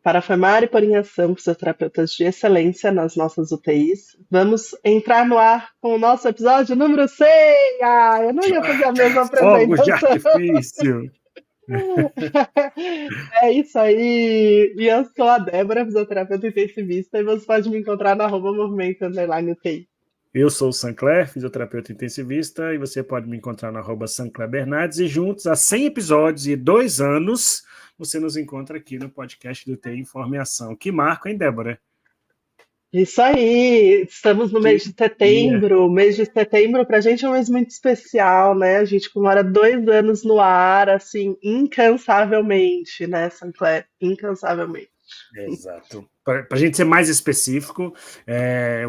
Para formar e pôr em ação fisioterapeutas de excelência nas nossas UTIs, vamos entrar no ar com o nosso episódio número 100! Ah, eu não ia fazer a mesma Fogos de apresentação. artifício! É isso aí! E eu sou a Débora, fisioterapeuta intensivista, e você pode me encontrar no @movimento_UTI. Eu sou o Sancler, fisioterapeuta intensivista, e você pode me encontrar no @Sancler Bernardes, e juntos, há 100 episódios e 2 anos, você nos encontra aqui no podcast do TI Informe e Ação. Que marco, hein, Débora? Isso aí! Estamos no mês Que de dia! setembro. O mês de setembro para a gente é um mês muito especial, né? A gente comemora 2 anos no ar, assim, incansavelmente, né, Sancler? Incansavelmente. Exato. Para a gente ser mais específico,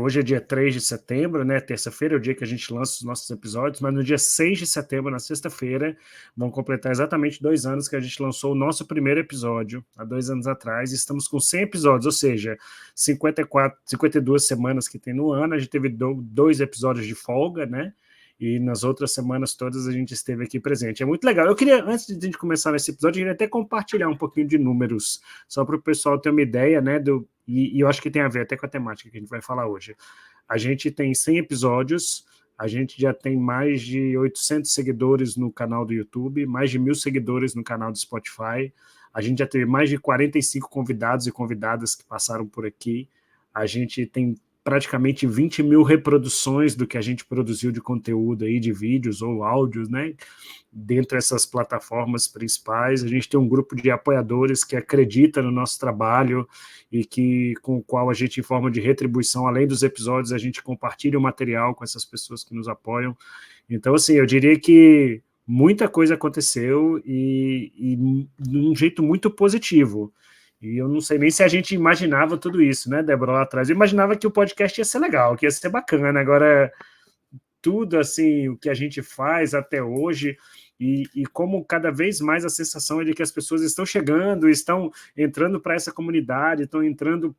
hoje é dia 3 de setembro, né? Terça-feira é o dia que a gente lança os nossos episódios, mas no dia 6 de setembro, na sexta-feira, vão completar exatamente 2 anos que a gente lançou o nosso primeiro episódio, há 2 anos atrás, e estamos com 100 episódios, ou seja, 52 semanas que tem no ano, a gente teve 2 episódios de folga, né? E nas outras semanas todas a gente esteve aqui presente. É muito legal. Eu queria, antes de a gente começar nesse episódio, eu queria até compartilhar um pouquinho de números, só para o pessoal ter uma ideia, né? E eu acho que tem a ver até com a temática que a gente vai falar hoje. A gente tem 100 episódios, a gente já tem mais de 800 seguidores no canal do YouTube, mais de 1.000 seguidores no canal do Spotify, a gente já teve mais de 45 convidados e convidadas que passaram por aqui, a gente tem praticamente 20.000 reproduções do que a gente produziu de conteúdo aí, de vídeos ou áudios, né? Dentro dessas plataformas principais. A gente tem um grupo de apoiadores que acredita no nosso trabalho e com o qual a gente, em forma de retribuição, além dos episódios, a gente compartilha o material com essas pessoas que nos apoiam. Então, assim, eu diria que muita coisa aconteceu e de um jeito muito positivo. E eu não sei nem se a gente imaginava tudo isso, né, Débora, lá atrás. Eu imaginava que o podcast ia ser legal, que ia ser bacana. Agora, tudo assim, o que a gente faz até hoje, e como cada vez mais a sensação é de que as pessoas estão chegando, estão entrando para essa comunidade, estão entrando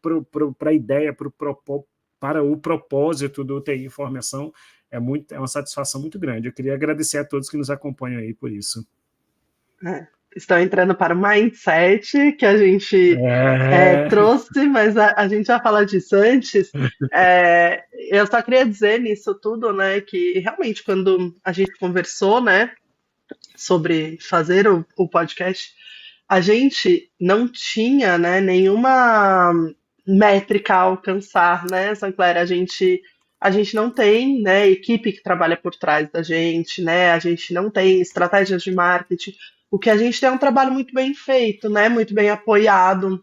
para a ideia, para o propósito do TI Informação, é uma satisfação muito grande. Eu queria agradecer a todos que nos acompanham aí por isso. Estão entrando para o mindset que a gente trouxe, mas a gente já fala disso antes. Eu só queria dizer nisso tudo, né, que realmente quando a gente conversou, né, sobre fazer o podcast, a gente não tinha, né, nenhuma métrica a alcançar, né, Sancler? A gente não tem, né, equipe que trabalha por trás da gente, né? A gente não tem estratégias de marketing. O que a gente tem é um trabalho muito bem feito, né? Muito bem apoiado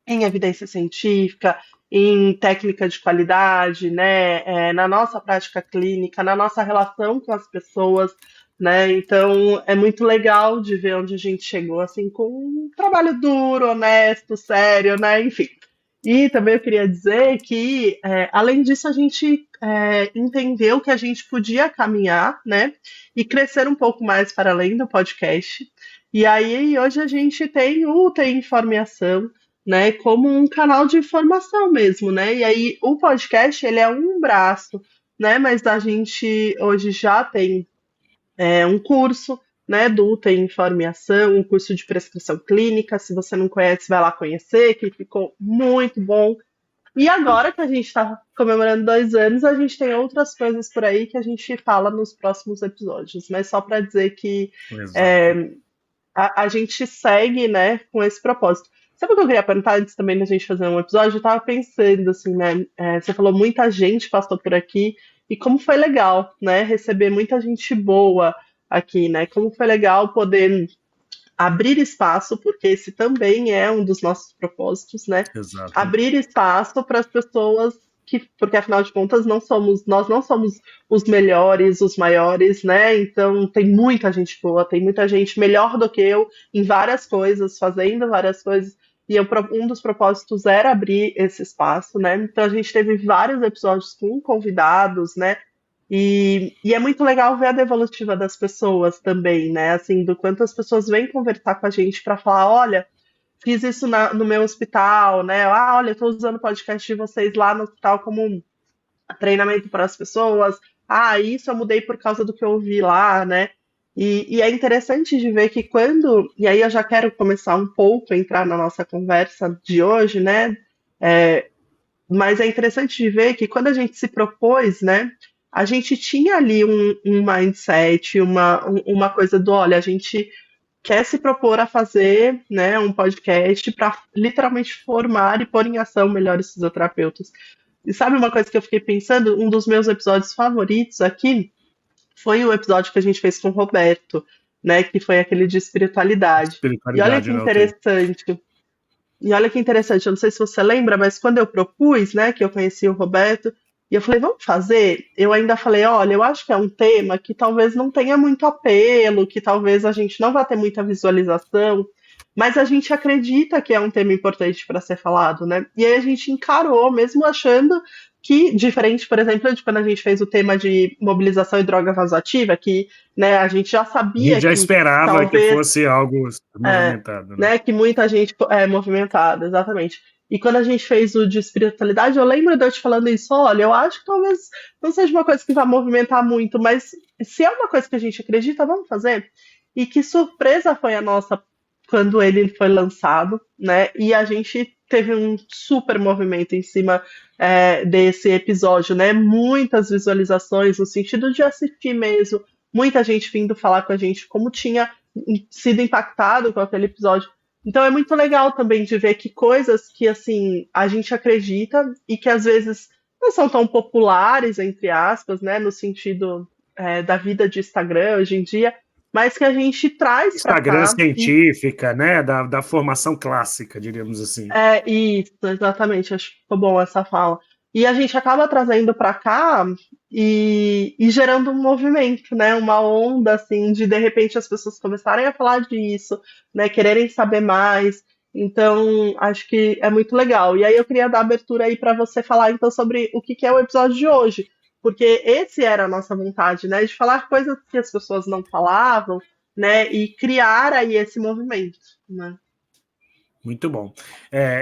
em evidência científica, em técnica de qualidade, né? Na nossa prática clínica, na nossa relação com as pessoas, né? Então é muito legal de ver onde a gente chegou, assim, com um trabalho duro, honesto, sério, né? Enfim. E também eu queria dizer que, além disso, a gente entendeu que a gente podia caminhar, né, e crescer um pouco mais para além do podcast. E aí, hoje a gente tem o Tem Informação, né, como um canal de informação mesmo, né? E aí, o podcast, ele é um braço, né, mas a gente hoje já tem um curso, né, do Tem Informe e Ação, um curso de prescrição clínica. Se você não conhece, vai lá conhecer, que ficou muito bom. E agora que a gente está comemorando 2 anos, a gente tem outras coisas por aí que a gente fala nos próximos episódios. Mas só para dizer que Exato. a gente segue, né, com esse propósito. Sabe o que eu queria perguntar antes também da gente fazer um episódio? Eu tava pensando, assim, né? Você falou muita gente passou por aqui e como foi legal, né? Receber muita gente boa aqui, né? Como foi legal poder abrir espaço, porque esse também é um dos nossos propósitos, né? Exato. Abrir espaço para as pessoas porque afinal de contas nós não somos os melhores, os maiores, né? Então tem muita gente boa, tem muita gente melhor do que eu em várias coisas, fazendo várias coisas. E um dos propósitos era abrir esse espaço, né? Então a gente teve vários episódios com convidados, né? E é muito legal ver a devolutiva das pessoas também, né? Assim, do quanto as pessoas vêm conversar com a gente para falar, olha, fiz isso no meu hospital, né? Ah, olha, estou usando o podcast de vocês lá no hospital como um treinamento para as pessoas. Ah, isso eu mudei por causa do que eu ouvi lá, né? E é interessante de ver que quando, e aí eu já quero começar um pouco a entrar na nossa conversa de hoje, né? É, mas é interessante de ver que quando a gente se propôs, né? A gente tinha ali um mindset, uma coisa do, olha, a gente quer se propor a fazer, né, um podcast para literalmente formar e pôr em ação melhores fisioterapeutas. E sabe uma coisa que eu fiquei pensando? Um dos meus episódios favoritos aqui foi o episódio que a gente fez com o Roberto, né, que foi aquele de espiritualidade. E olha que Espiritualidade na UTI. interessante. E olha que interessante, eu não sei se você lembra, mas quando eu propus, né, que eu conheci o Roberto, e eu falei, vamos fazer? Eu ainda falei, olha, eu acho que é um tema que talvez não tenha muito apelo, que talvez a gente não vá ter muita visualização, mas a gente acredita que é um tema importante para ser falado, né? E aí a gente encarou, mesmo achando que, diferente, por exemplo, de quando a gente fez o tema de mobilização e droga vasoativa, que, né, a gente já A gente sabia já que esperava que talvez fosse algo é, movimentado, né? né, que muita gente é movimentada, exatamente. E quando a gente fez o de espiritualidade, eu lembro de eu te falando isso, olha, eu acho que talvez não seja uma coisa que vai movimentar muito, mas se é uma coisa que a gente acredita, vamos fazer. E que surpresa foi a nossa quando ele foi lançado, né? E a gente teve um super movimento em cima desse episódio, né? Muitas visualizações no sentido de assistir mesmo, muita gente vindo falar com a gente como tinha sido impactado com aquele episódio. Então é muito legal também de ver que coisas que assim a gente acredita e que às vezes não são tão populares, entre aspas, né, no sentido da vida de Instagram hoje em dia, mas que a gente traz para Instagram cá e científica, né? Da formação clássica, diríamos assim. isso, exatamente, acho que ficou bom essa fala. E a gente acaba trazendo para cá e gerando um movimento, né? Uma onda assim de repente as pessoas começarem a falar disso, né? Quererem saber mais. Então, acho que é muito legal. E aí eu queria dar abertura aí para você falar então sobre o que que é o episódio de hoje, porque esse era a nossa vontade, né? De falar coisas que as pessoas não falavam, né? E criar aí esse movimento, né? Muito bom.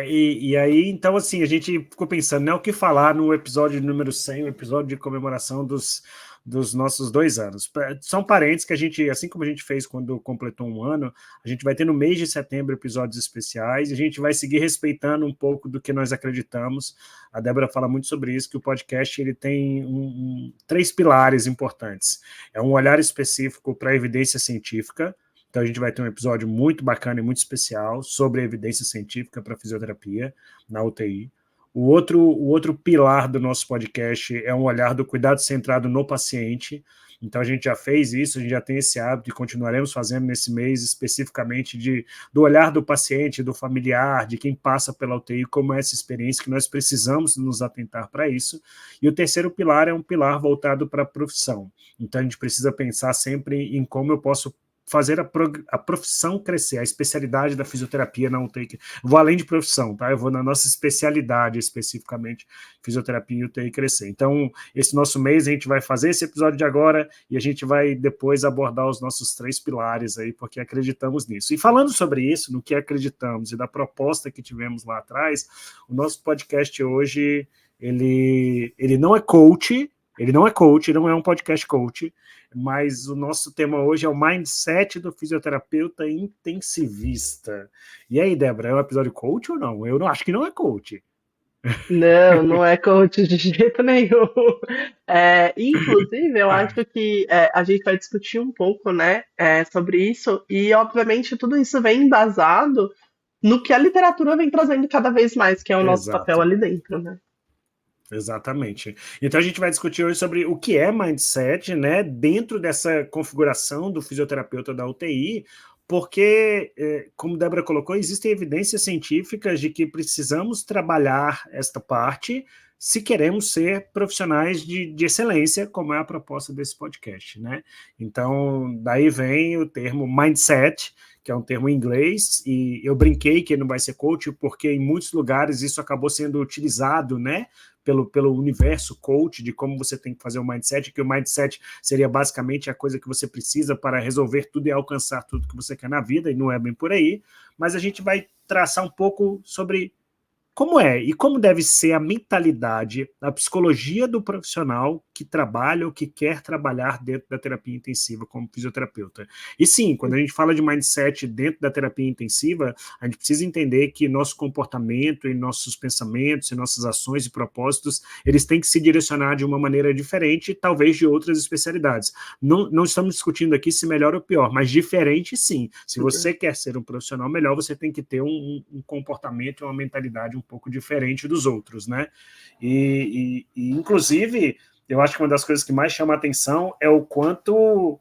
E aí, então, assim, a gente ficou pensando, né, o que falar no episódio número 100, o episódio de comemoração dos nossos 2 anos. São parentes que a gente, assim como a gente fez quando completou um ano, a gente vai ter no mês de setembro episódios especiais e a gente vai seguir respeitando um pouco do que nós acreditamos. A Débora fala muito sobre isso, que o podcast ele tem 3 pilares importantes. É um olhar específico para a evidência científica. Então a gente vai ter um episódio muito bacana e muito especial sobre a evidência científica para fisioterapia na UTI. O outro pilar do nosso podcast é um olhar do cuidado centrado no paciente. Então a gente já fez isso, a gente já tem esse hábito e continuaremos fazendo nesse mês especificamente do olhar do paciente, do familiar, de quem passa pela UTI, como é essa experiência que nós precisamos nos atentar para isso. E o terceiro pilar é um pilar voltado para a profissão. Então a gente precisa pensar sempre em como eu posso fazer a profissão crescer, a especialidade da fisioterapia na UTI. Vou além de profissão, tá? Eu vou na nossa especialidade, especificamente, fisioterapia e UTI crescer. Então, esse nosso mês a gente vai fazer esse episódio de agora e a gente vai depois abordar os nossos 3 pilares aí, porque acreditamos nisso. E falando sobre isso, no que acreditamos e da proposta que tivemos lá atrás, o nosso podcast hoje, ele não é coach, não é um podcast coach, mas o nosso tema hoje é o mindset do fisioterapeuta intensivista. E aí, Débora, é um episódio coach ou não? Eu não acho que não é coach. Não, não é coach de jeito nenhum. Inclusive, eu acho que a gente vai discutir um pouco, né, sobre isso, e obviamente tudo isso vem embasado no que a literatura vem trazendo cada vez mais, que é o nosso papel Exato. ali dentro, né? Exatamente. Então a gente vai discutir hoje sobre o que é mindset, né, dentro dessa configuração do fisioterapeuta da UTI, porque, como Débora colocou, existem evidências científicas de que precisamos trabalhar esta parte se queremos ser profissionais de excelência, como é a proposta desse podcast, né? Então, daí vem o termo mindset, que é um termo em inglês, e eu brinquei que não vai ser coach, porque em muitos lugares isso acabou sendo utilizado, né, pelo universo coach, de como você tem que fazer o mindset, que o mindset seria basicamente a coisa que você precisa para resolver tudo e alcançar tudo que você quer na vida, e não é bem por aí, mas a gente vai traçar um pouco sobre como é e como deve ser a mentalidade, a psicologia do profissional que trabalha ou que quer trabalhar dentro da terapia intensiva como fisioterapeuta. E sim, quando a gente fala de mindset dentro da terapia intensiva, a gente precisa entender que nosso comportamento e nossos pensamentos e nossas ações e propósitos, eles têm que se direcionar de uma maneira diferente, talvez de outras especialidades. Não estamos discutindo aqui se melhor ou pior, mas diferente sim. Se você quer ser um profissional melhor, você tem que ter um comportamento e uma mentalidade um pouco diferente dos outros, né? E inclusive, eu acho que uma das coisas que mais chama a atenção é o quanto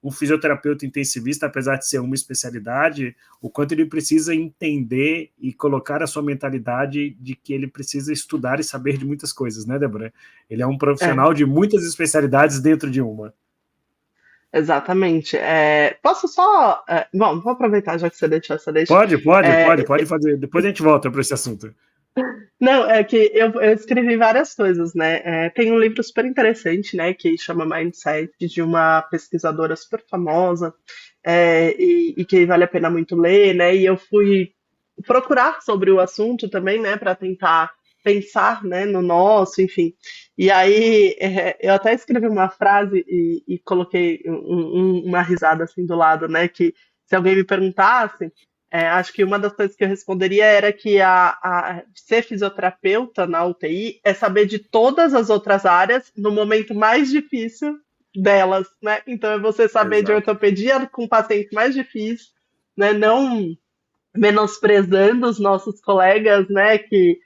um fisioterapeuta intensivista, apesar de ser uma especialidade, o quanto ele precisa entender e colocar a sua mentalidade de que ele precisa estudar e saber de muitas coisas, né, Débora? Ele é um profissional de muitas especialidades dentro de uma. Exatamente. Posso só. Bom, vou aproveitar já que você deixou essa deixa. Pode fazer. Depois a gente volta para esse assunto. Não, é que eu escrevi várias coisas, né? Tem um livro super interessante, né, que chama Mindset, de uma pesquisadora super famosa, e que vale a pena muito ler, né? E eu fui procurar sobre o assunto também, né, para tentar pensar, né, no nosso, enfim. E aí eu até escrevi uma frase e coloquei uma risada assim do lado, né, que se alguém me perguntasse, acho que uma das coisas que eu responderia era que ser fisioterapeuta na UTI é saber de todas as outras áreas no momento mais difícil delas, né? Então é você saber de ortopedia com o paciente mais difícil, né? Não menosprezando os nossos colegas, né, que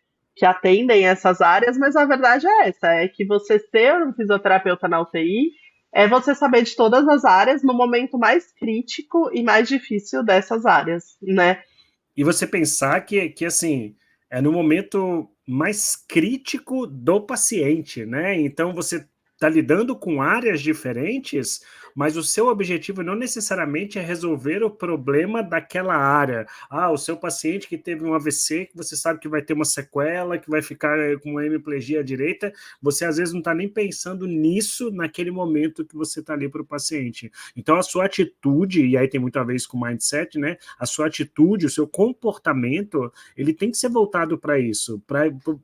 atendem essas áreas, mas a verdade é essa, é que você ser um fisioterapeuta na UTI é você saber de todas as áreas no momento mais crítico e mais difícil dessas áreas, né? E você pensar que assim, é no momento mais crítico do paciente, né? Então você está lidando com áreas diferentes, mas o seu objetivo não necessariamente é resolver o problema daquela área. O seu paciente que teve um AVC, que você sabe que vai ter uma sequela, que vai ficar com uma hemiplegia à direita, você às vezes não está nem pensando nisso naquele momento que você está ali para o paciente. Então a sua atitude, e aí tem muito a ver com mindset, né? A sua atitude, o seu comportamento, ele tem que ser voltado para isso,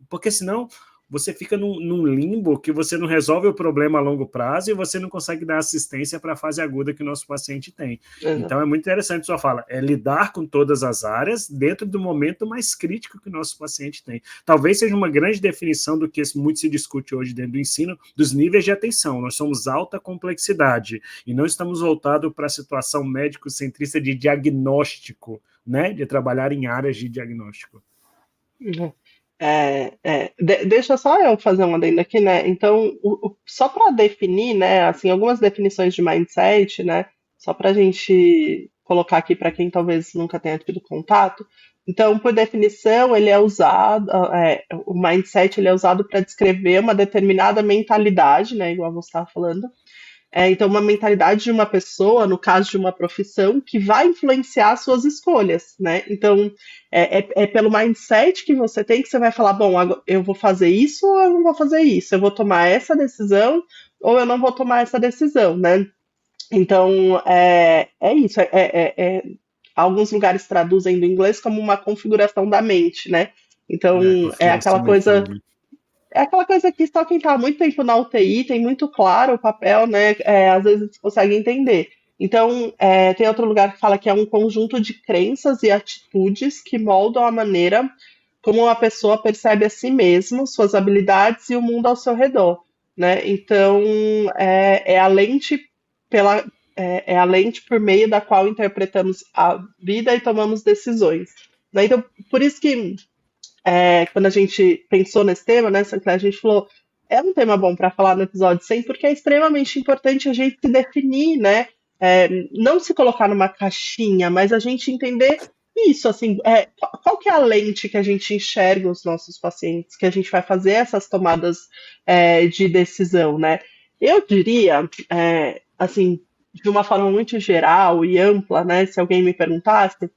porque senão você fica num limbo que você não resolve o problema a longo prazo e você não consegue dar assistência para a fase aguda que o nosso paciente tem. Uhum. Então é muito interessante a sua fala, é lidar com todas as áreas dentro do momento mais crítico que o nosso paciente tem. Talvez seja uma grande definição do que muito se discute hoje dentro do ensino, dos níveis de atenção. Nós somos alta complexidade e não estamos voltados para a situação médico-centrista de diagnóstico, né? De trabalhar em áreas de diagnóstico. Uhum. Deixa só eu fazer um adendo aqui, né? Então, só para definir, né? Assim, algumas definições de mindset, né? Só para a gente colocar aqui para quem talvez nunca tenha tido contato. Então, por definição, ele é usado, o mindset ele é usado para descrever uma determinada mentalidade, né? Igual você estava falando. Então, uma mentalidade de uma pessoa, no caso de uma profissão, que vai influenciar as suas escolhas, né? Então, é pelo mindset que você tem que você vai falar, bom, eu vou fazer isso ou eu não vou fazer isso? Eu vou tomar essa decisão ou eu não vou tomar essa decisão, né? Então, é isso. Alguns lugares traduzem do inglês como uma configuração da mente, né? Então, é aquela coisa... É aquela coisa que só quem está há muito tempo na UTI tem muito claro o papel, né? Às vezes consegue entender. Então, tem outro lugar que fala que é um conjunto de crenças e atitudes que moldam a maneira como uma pessoa percebe a si mesma, suas habilidades e o mundo ao seu redor, né? Então, é a lente é a lente por meio da qual interpretamos a vida e tomamos decisões, né? Então, por isso que quando a gente pensou nesse tema, né, a gente falou, é um tema bom para falar no episódio 100, porque é extremamente importante a gente se definir, né, não se colocar numa caixinha, mas a gente entender isso, assim, qual que é a lente que a gente enxerga os nossos pacientes, que a gente vai fazer essas tomadas de decisão, né. Eu diria, assim, de uma forma muito geral e ampla, né, se alguém me perguntasse,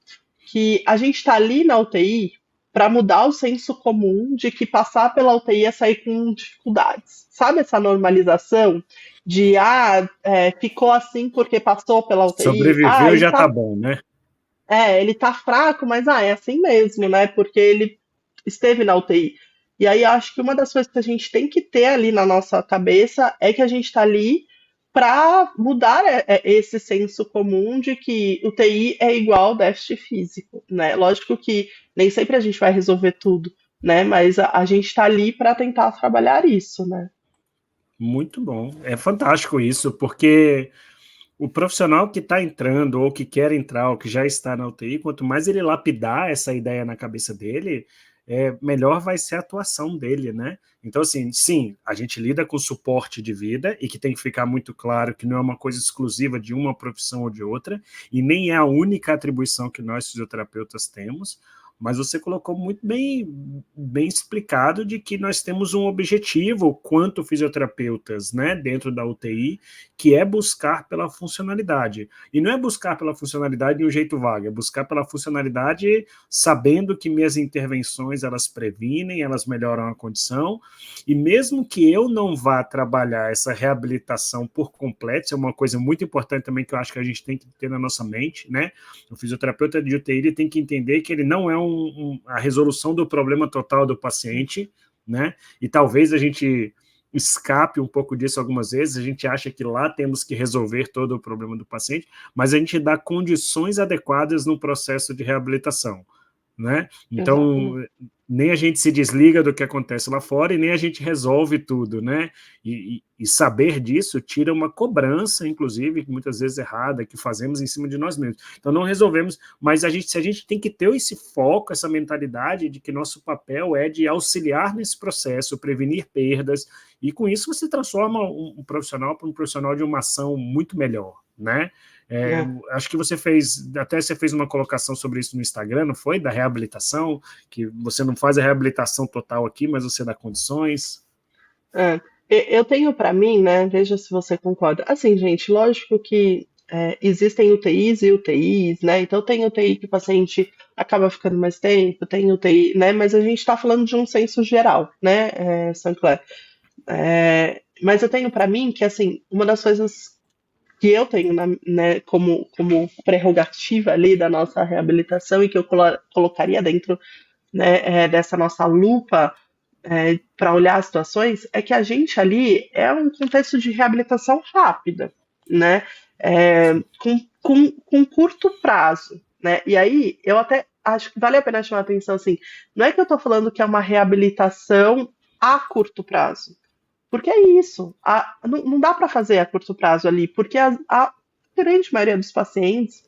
que a gente está ali na UTI para mudar o senso comum de que passar pela UTI é sair com dificuldades. Sabe essa normalização de, ficou assim porque passou pela UTI? Sobreviveu já tá bom, né? Ele tá fraco, mas é assim mesmo, né? Porque ele esteve na UTI. E aí acho que uma das coisas que a gente tem que ter ali na nossa cabeça é que a gente está ali para mudar esse senso comum de que o TI é igual déficit físico, né? Lógico que nem sempre a gente vai resolver tudo, né? Mas a gente está ali para tentar trabalhar isso, né? Muito bom. É fantástico isso, porque o profissional que está entrando, ou que quer entrar, ou que já está na UTI, quanto mais ele lapidar essa ideia na cabeça dele, melhor vai ser a atuação dele, né? Então, assim, sim, a gente lida com suporte de vida e que tem que ficar muito claro que não é uma coisa exclusiva de uma profissão ou de outra, e nem é a única atribuição que nós fisioterapeutas temos, mas você colocou muito bem explicado de que nós temos um objetivo quanto fisioterapeutas, né, dentro da UTI, que é buscar pela funcionalidade. E não é buscar pela funcionalidade de um jeito vago, é buscar pela funcionalidade sabendo que minhas intervenções, elas previnem, elas melhoram a condição, e mesmo que eu não vá trabalhar essa reabilitação por completo, isso é uma coisa muito importante também que eu acho que a gente tem que ter na nossa mente, né? O fisioterapeuta de UTI ele tem que entender que ele não é a resolução do problema total do paciente, né? E talvez a gente escape um pouco disso algumas vezes, a gente acha que lá temos que resolver todo o problema do paciente, mas a gente dá condições adequadas no processo de reabilitação, né? Então, Exatamente. nem a gente se desliga do que acontece lá fora e nem a gente resolve tudo, né? E saber disso tira uma cobrança, inclusive, muitas vezes errada, que fazemos em cima de nós mesmos. Então, não resolvemos, mas se a gente tem que ter esse foco, essa mentalidade de que nosso papel é de auxiliar nesse processo, prevenir perdas, e com isso você transforma um profissional para um profissional de uma ação muito melhor, né? É. Acho que você fez uma colocação sobre isso no Instagram, não foi? Da reabilitação, que você não faz a reabilitação total aqui, mas você dá condições. É. Eu tenho para mim, né? Veja se você concorda. Assim, gente, lógico que existem UTIs e UTIs, né? Então tem UTI que o paciente acaba ficando mais tempo, tem UTI, né? Mas a gente está falando de um senso geral, né, Sancler? Mas eu tenho para mim que, assim, uma das coisas que eu tenho né, como prerrogativa ali da nossa reabilitação e que eu colocaria dentro, né, dessa nossa lupa para olhar as situações é que a gente ali é um contexto de reabilitação rápida, né? Com curto prazo, né? E aí eu até acho que vale a pena chamar a atenção assim, não é que eu estou falando que é uma reabilitação a curto prazo, porque é isso, não dá para fazer a curto prazo ali, porque a grande maioria dos pacientes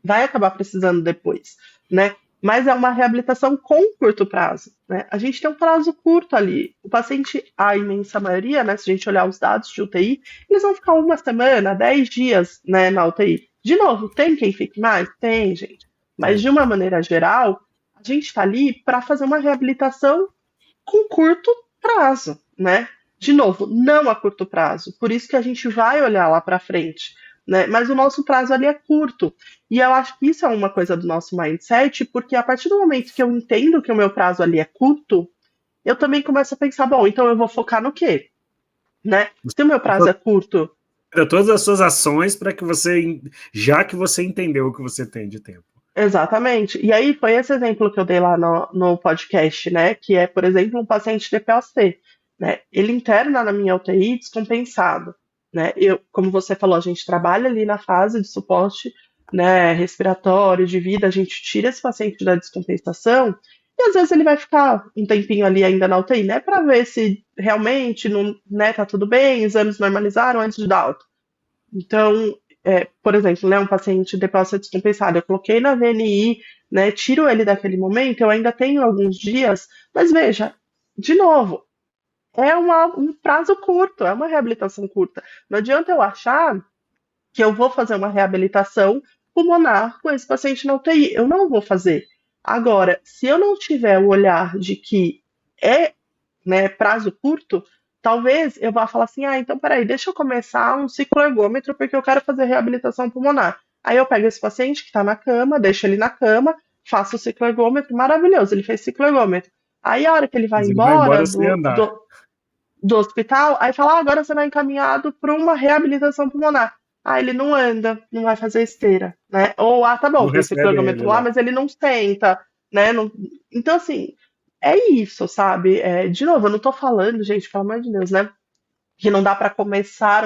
vai acabar precisando depois, né? Mas é uma reabilitação com curto prazo, né? A gente tem um prazo curto ali. O paciente, a imensa maioria, né? Se a gente olhar os dados de UTI, eles vão ficar uma semana, 10 dias, né, na UTI. De novo, tem quem fique mais? Tem, gente. Mas de uma maneira geral, a gente está ali para fazer uma reabilitação com curto prazo, né? De novo, não a curto prazo. Por isso que a gente vai olhar lá para frente, né? Mas o nosso prazo ali é curto. E eu acho que isso é uma coisa do nosso mindset, porque a partir do momento que eu entendo que o meu prazo ali é curto, eu também começo a pensar, bom, então eu vou focar no quê? Né? Se o meu prazo é curto. Todas as suas ações para que você, já que você entendeu o que você tem de tempo. Exatamente. E aí foi esse exemplo que eu dei lá no podcast, né? Que é, por exemplo, um paciente de POC, né? Ele interna na minha UTI descompensado, né? Como você falou, a gente trabalha ali na fase de suporte, né, respiratório, de vida, a gente tira esse paciente da descompensação e às vezes ele vai ficar um tempinho ali ainda na UTI, né? Para ver se realmente não, né, tá tudo bem, exames normalizaram antes de dar alta. Então, por exemplo, né, um paciente de próstata descompensada, eu coloquei na VNI, né, tiro ele daquele momento, eu ainda tenho alguns dias, mas veja, de novo, um prazo curto, é uma reabilitação curta. Não adianta eu achar que eu vou fazer uma reabilitação pulmonar com esse paciente na UTI. Eu não vou fazer. Agora, se eu não tiver o olhar de que é, né, prazo curto, talvez eu vá falar assim, então peraí, deixa eu começar um cicloergômetro porque eu quero fazer reabilitação pulmonar. Aí eu pego esse paciente que está na cama, deixo ele na cama, faço o cicloergômetro, maravilhoso, ele fez cicloergômetro. Aí a hora que ele vai Mas ele vai embora embora sem andar. do hospital, aí fala, agora você vai encaminhado para uma reabilitação pulmonar. Ah, ele não anda, não vai fazer esteira, né? Ou, tá bom, Não tem recebe ciclogômetro ele lá, lá. mas ele não senta, né? Então, assim, é isso, sabe? De novo, eu não tô falando, gente, pelo amor de Deus, né? Que não dá para começar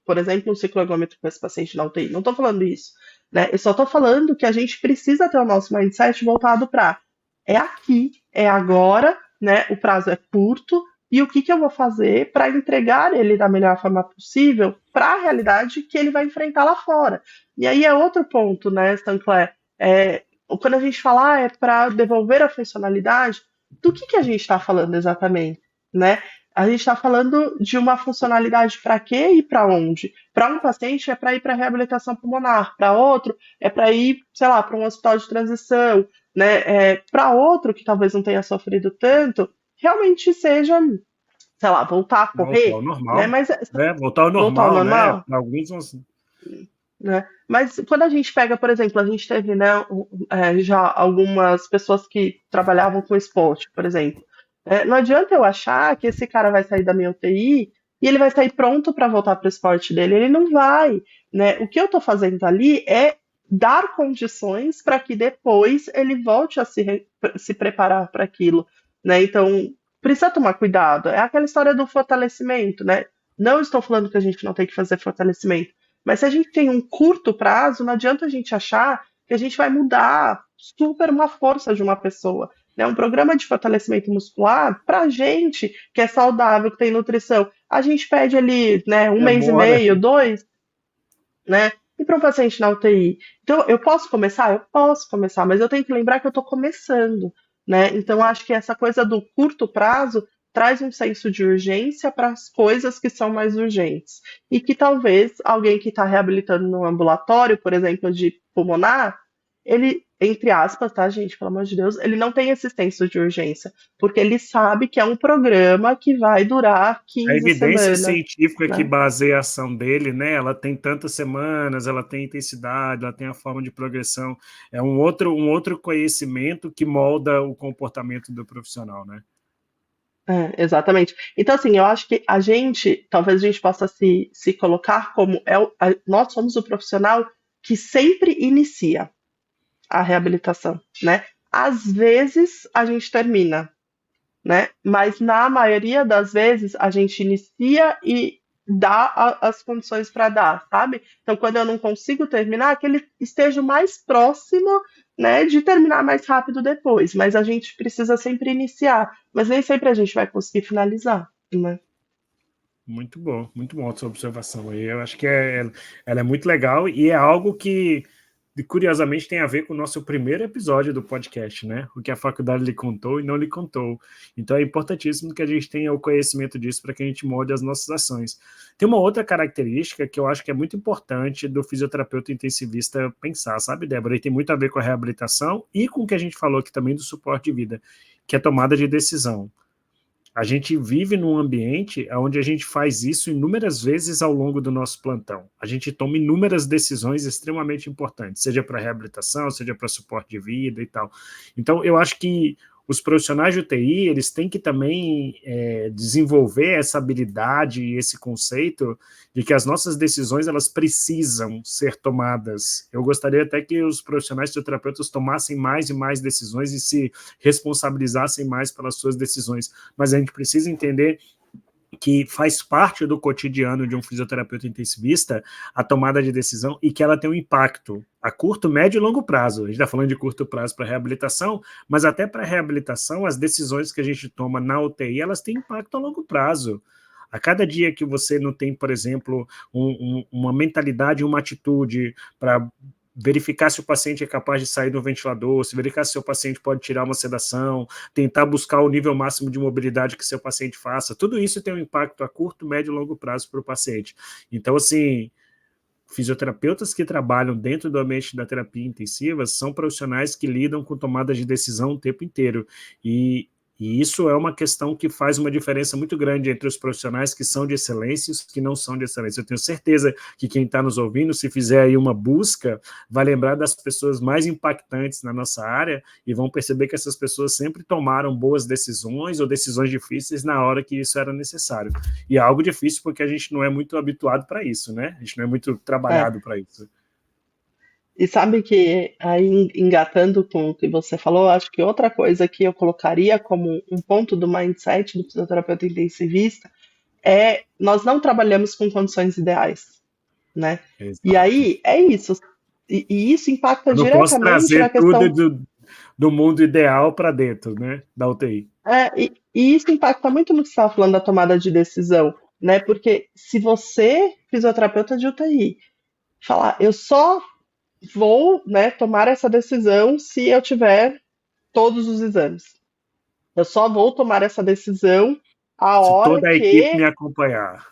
por exemplo, um ciclo ergômetro com esse paciente na UTI. Não estou falando isso, né? Eu só estou falando que a gente precisa ter o nosso mindset voltado para é aqui, é agora, né? O prazo é curto e o que, que eu vou fazer para entregar ele da melhor forma possível para a realidade que ele vai enfrentar lá fora. E aí é outro ponto, né, Stancler? Quando a gente fala é para devolver a funcionalidade, do que a gente está falando exatamente, né? A gente está falando de uma funcionalidade para quê e para onde? Para um paciente é para ir para reabilitação pulmonar, para outro é para ir, sei lá, para um hospital de transição, né? Para outro que talvez não tenha sofrido tanto, realmente seja, sei lá, voltar a Voltar correr, ao né? normal, Mas né? Voltar ao voltar ao normal, né? normal, Alguns vão... né? Mas quando a gente pega, por exemplo, a gente teve, né, já algumas pessoas que trabalhavam com esporte, por exemplo. Não adianta eu achar que esse cara vai sair da minha UTI e ele vai sair pronto para voltar para o esporte dele. Ele não vai, né? O que eu estou fazendo ali é dar condições para que depois ele volte a se preparar para aquilo, né? Então, precisa tomar cuidado. É aquela história do fortalecimento, né? Não estou falando que a gente não tem que fazer fortalecimento, mas se a gente tem um curto prazo, não adianta a gente achar que a gente vai mudar super uma força de uma pessoa. Né? Um programa de fortalecimento muscular, para a gente que é saudável, que tem nutrição, a gente pede ali, né, um mês e Demora. meio, dois, né? E para um paciente na UTI. Então, eu posso começar? Eu posso começar, mas eu tenho que lembrar que eu estou começando, né? Então, acho que essa coisa do curto prazo traz um senso de urgência para as coisas que são mais urgentes. E que talvez alguém que está reabilitando no ambulatório, por exemplo, de pulmonar, ele, entre aspas, tá, gente, pelo amor de Deus, ele não tem esse senso de urgência, porque ele sabe que é um programa que vai durar A 15 evidência semanas, científica que né? baseia a ação dele, né? Ela tem tantas semanas, ela tem intensidade, ela tem a forma de progressão. É um outro conhecimento que molda o comportamento do profissional, né? Exatamente. Então, assim, eu acho que talvez a gente possa se colocar como nós somos o profissional que sempre inicia a reabilitação, né? Às vezes a gente termina, né? Mas na maioria das vezes a gente inicia e dá as condições para dar, sabe? Então, quando eu não consigo terminar, que ele esteja o mais próximo, né, de terminar mais rápido depois. Mas a gente precisa sempre iniciar, mas nem sempre a gente vai conseguir finalizar, né? Muito bom a sua observação aí. Eu acho que ela é muito legal e é algo que, curiosamente, tem a ver com o nosso primeiro episódio do podcast, né? O que a faculdade lhe contou e não lhe contou. Então é importantíssimo que a gente tenha o conhecimento disso para que a gente molde as nossas ações. Tem uma outra característica que eu acho que é muito importante do fisioterapeuta intensivista pensar, sabe, Débora? E tem muito a ver com a reabilitação e com o que a gente falou aqui também do suporte de vida, que é a tomada de decisão. A gente vive num ambiente onde a gente faz isso inúmeras vezes ao longo do nosso plantão. A gente toma inúmeras decisões extremamente importantes, seja para reabilitação, seja para suporte de vida e tal. Então, eu acho que os profissionais de UTI, eles têm que também desenvolver essa habilidade e esse conceito de que as nossas decisões, elas precisam ser tomadas. Eu gostaria até que os profissionais fisioterapeutas tomassem mais e mais decisões e se responsabilizassem mais pelas suas decisões, mas a gente precisa entender que faz parte do cotidiano de um fisioterapeuta intensivista a tomada de decisão e que ela tem um impacto a curto, médio e longo prazo. A gente está falando de curto prazo para reabilitação, mas até para reabilitação, as decisões que a gente toma na UTI, elas têm impacto a longo prazo. A cada dia que você não tem, por exemplo, uma mentalidade, uma atitude para verificar se o paciente é capaz de sair do ventilador, se verificar se o paciente pode tirar uma sedação, tentar buscar o nível máximo de mobilidade que seu paciente faça. Tudo isso tem um impacto a curto, médio e longo prazo para o paciente. Então, assim, fisioterapeutas que trabalham dentro do ambiente da terapia intensiva são profissionais que lidam com tomada de decisão o tempo inteiro. E isso é uma questão que faz uma diferença muito grande entre os profissionais que são de excelência e os que não são de excelência. Eu tenho certeza que quem está nos ouvindo, se fizer aí uma busca, vai lembrar das pessoas mais impactantes na nossa área e vão perceber que essas pessoas sempre tomaram boas decisões ou decisões difíceis na hora que isso era necessário. E é algo difícil porque a gente não é muito habituado para isso, né? A gente não é muito É. trabalhado para isso. E sabe que aí engatando com o que você falou, acho que outra coisa que eu colocaria como um ponto do mindset do fisioterapeuta intensivista é nós não trabalhamos com condições ideais, né? E Exato. aí é isso. E isso impacta Eu não posso diretamente na trazer tudo questão. do mundo ideal para dentro, né, da UTI. E isso impacta muito no que você estava falando da tomada de decisão, né? Porque se você, fisioterapeuta de UTI, falar, eu só vou, né, tomar essa decisão se eu tiver todos os exames. Eu só vou tomar essa decisão a Se hora toda a equipe que me acompanhar.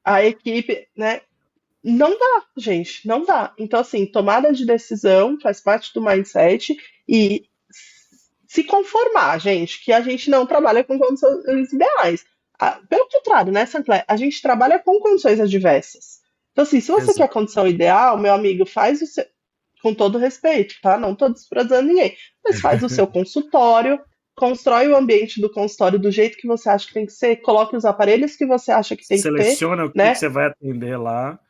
a equipe, né? Não dá, gente, não dá. Então, assim, tomada de decisão faz parte do mindset e se conformar, gente, que a gente não trabalha com condições ideais. Pelo contrário, né, Sancler? A gente trabalha com condições adversas. Então, assim, se você quer Exato. a condição ideal, meu amigo, faz o seu, com todo respeito, tá? Não estou desprezando ninguém, mas faz o seu consultório, constrói o ambiente do consultório do jeito que você acha que tem que ser, coloque os aparelhos que você acha que tem que ter, Seleciona o que né? você vai atender lá.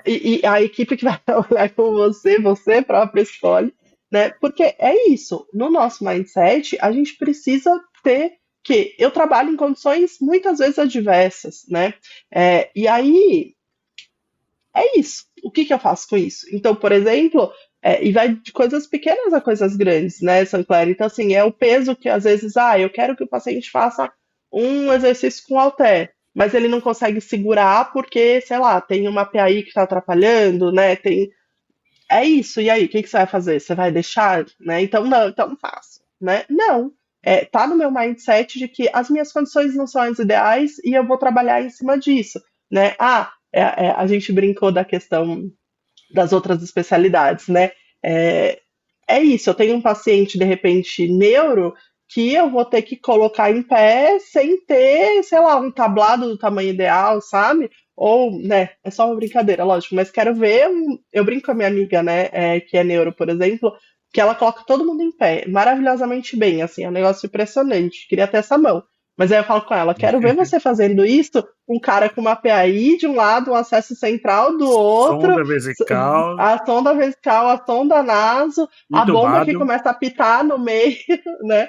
E a equipe que vai trabalhar com você, você próprio escolhe, né? Porque é isso. No nosso mindset, a gente precisa ter que eu trabalho em condições muitas vezes adversas, né? E aí é isso. O que eu faço com isso? Então, por exemplo, e vai de coisas pequenas a coisas grandes, né, Sancler? Então, assim, é o peso que às vezes, eu quero que o paciente faça um exercício com halter, mas ele não consegue segurar porque, sei lá, tem uma PAI que está atrapalhando, né? É isso, e aí, o que você vai fazer? Você vai deixar, né? Então não faço, né? Não. Tá no meu mindset de que as minhas condições não são as ideais e eu vou trabalhar em cima disso, né? A gente brincou da questão das outras especialidades, né? É, é isso, eu tenho um paciente, de repente, neuro, que eu vou ter que colocar em pé sem ter, sei lá, um tablado do tamanho ideal, sabe? Ou, né, é só uma brincadeira, lógico, mas quero ver. Eu brinco com a minha amiga, né, que é neuro, por exemplo, que ela coloca todo mundo em pé, maravilhosamente bem, assim, é um negócio impressionante. Queria ter essa mão. Mas aí eu falo com ela, quero ver você fazendo isso, um cara com uma PAI de um lado, um acesso central do outro, Sonda vesical, a sonda vesical, a sonda naso, a bomba que entubado. começa a pitar no meio, né?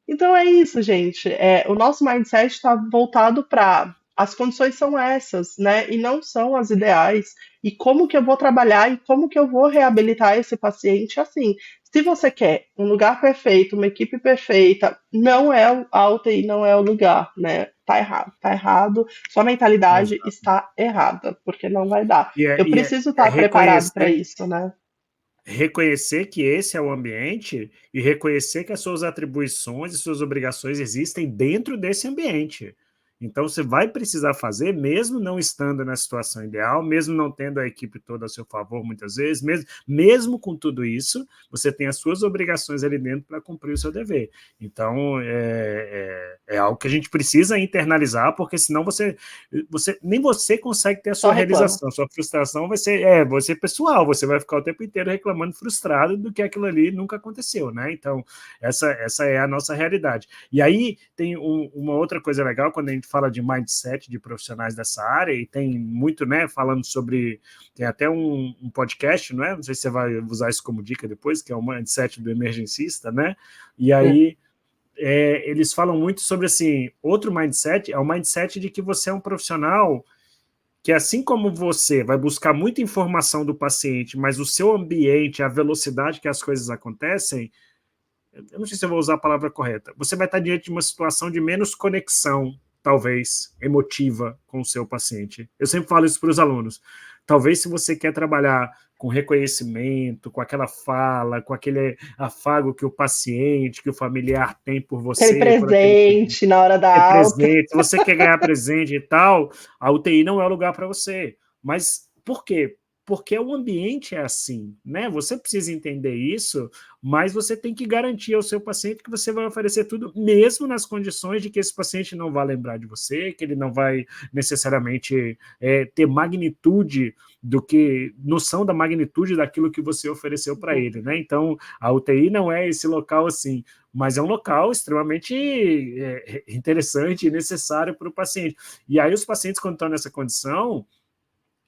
Então é isso, gente. O nosso mindset está voltado para as condições são essas, né? E não são as ideais. E como que eu vou trabalhar e como que eu vou reabilitar esse paciente assim? Se você quer um lugar perfeito, uma equipe perfeita, não é a UTI, não é o lugar, né? Tá errado, tá errado. Sua mentalidade Exato. está errada, porque não vai dar. E Eu preciso estar preparado para isso, né? reconhecer que esse é o ambiente e reconhecer que as suas atribuições e suas obrigações existem dentro desse ambiente. Então, você vai precisar fazer, mesmo não estando na situação ideal, mesmo não tendo a equipe toda a seu favor, muitas vezes, mesmo com tudo isso, você tem as suas obrigações ali dentro para cumprir o seu dever. Então, é algo que a gente precisa internalizar, porque senão nem você consegue ter a Só sua reclama. realização, sua frustração vai ser pessoal, você vai ficar o tempo inteiro reclamando, frustrado do que aquilo ali nunca aconteceu, né? Então, essa é a nossa realidade. E aí tem uma outra coisa legal quando a gente fala de mindset de profissionais dessa área, e tem muito, né, falando sobre, tem até um podcast, não é? Não sei se você vai usar isso como dica depois, que é o mindset do emergencista, né? E aí eles falam muito sobre, assim, outro mindset, é o mindset de que você é um profissional que, assim como você vai buscar muita informação do paciente, mas o seu ambiente, a velocidade que as coisas acontecem, eu não sei se eu vou usar a palavra correta, você vai estar diante de uma situação de menos conexão, talvez, emotiva com o seu paciente. Eu sempre falo isso para os alunos. Talvez, se você quer trabalhar com reconhecimento, com aquela fala, com aquele afago que o paciente, que o familiar tem por Aquele você, por aquele presente na hora da alta. presente, se você quer ganhar presente e tal, a UTI não é o lugar para você. Mas por quê? Porque o ambiente é assim, né? Você precisa entender isso, mas você tem que garantir ao seu paciente que você vai oferecer tudo, mesmo nas condições de que esse paciente não vai lembrar de você, que ele não vai necessariamente ter magnitude noção da magnitude daquilo que você ofereceu para ele, né? Então, a UTI não é esse local assim, mas é um local extremamente interessante e necessário para o paciente. E aí os pacientes, quando estão nessa condição,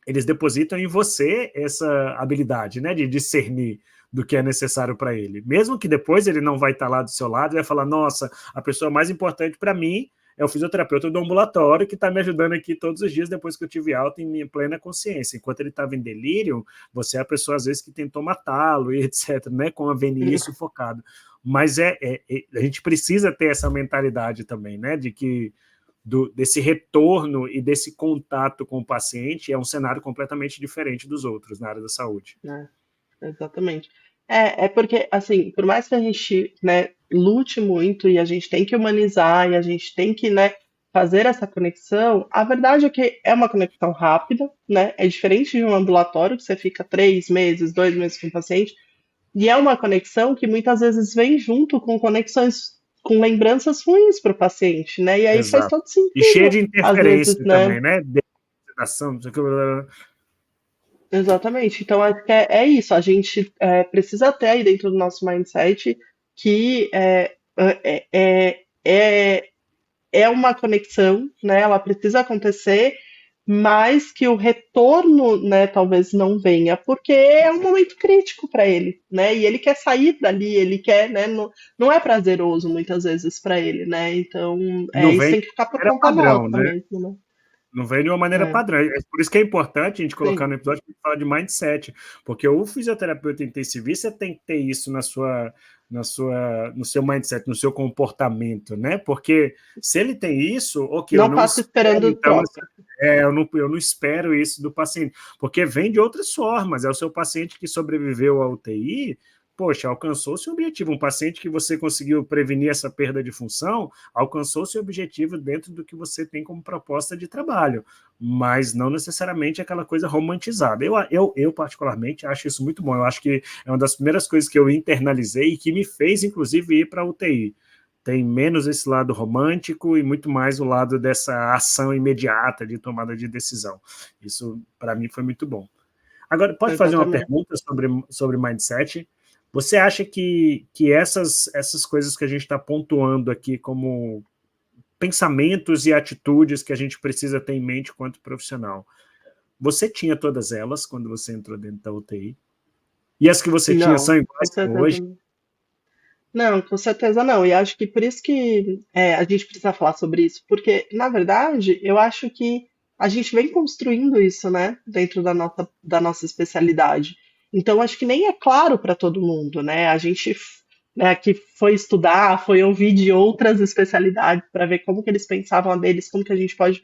eles depositam em você essa habilidade, né, de discernir do que é necessário para ele. Mesmo que depois ele não vai estar lá do seu lado e vai falar, nossa, a pessoa mais importante para mim é o fisioterapeuta do ambulatório que está me ajudando aqui todos os dias depois que eu tive alta em minha plena consciência. Enquanto ele estava em delírio, você é a pessoa, às vezes, que tentou matá-lo e etc., né, com a VNI sufocado. Mas a gente precisa ter essa mentalidade também, né, de que desse retorno e desse contato com o paciente é um cenário completamente diferente dos outros na área da saúde. Exatamente. É porque, assim, por mais que a gente, né, lute muito e a gente tem que humanizar e a gente tem que, né, fazer essa conexão, a verdade é que é uma conexão rápida, né? É diferente de um ambulatório que você fica 3 meses, 2 meses com o paciente, e é uma conexão que muitas vezes vem junto com conexões, com lembranças ruins para o paciente, né? E aí faz Exato. todo E cheia sentido, de às vezes, interferência né? também, né? Desedação, não sei o que. Exatamente. Então, acho que é isso. A gente precisa ter aí dentro do nosso mindset que é uma conexão, né? Ela precisa acontecer, mas que o retorno, né, talvez não venha, porque é um momento crítico para ele, né? E ele quer sair dali, ele quer, né? Não é prazeroso muitas vezes para ele, né? Então, Não isso vem tem de que ficar por maneira conta padrão, nossa né? mesmo, Não vem de uma maneira né? padrão. É por isso que é importante a gente colocar Sim. no episódio que fala de mindset, porque o fisioterapeuta intensivista tem que ter isso no seu mindset, no seu comportamento, né? Porque se ele tem isso, ok, eu Não não passa espero, esperando então, troca. eu não espero isso do paciente, porque vem de outras formas. É o seu paciente que sobreviveu à UTI, poxa, alcançou seu objetivo. Um paciente que você conseguiu prevenir essa perda de função, alcançou seu objetivo dentro do que você tem como proposta de trabalho, mas não necessariamente aquela coisa romantizada. Eu particularmente, acho isso muito bom. Eu acho que é uma das primeiras coisas que eu internalizei e que me fez, inclusive, ir para a UTI. Tem menos esse lado romântico e muito mais o lado dessa ação imediata de tomada de decisão. Isso, para mim, foi muito bom. Agora, pode fazer uma Exatamente. pergunta sobre mindset? Você acha que essas coisas que a gente está pontuando aqui como pensamentos e atitudes que a gente precisa ter em mente quanto profissional, você tinha todas elas quando você entrou dentro da UTI? E as que você tinha Não, são com iguais certeza hoje? não. Não, com certeza não. E acho que por isso que a gente precisa falar sobre isso, porque, na verdade, eu acho que a gente vem construindo isso, né, dentro da nossa especialidade. Então, acho que nem é claro para todo mundo, né? A gente, né, que foi estudar, foi ouvir de outras especialidades para ver como que eles pensavam a deles, como que a gente pode.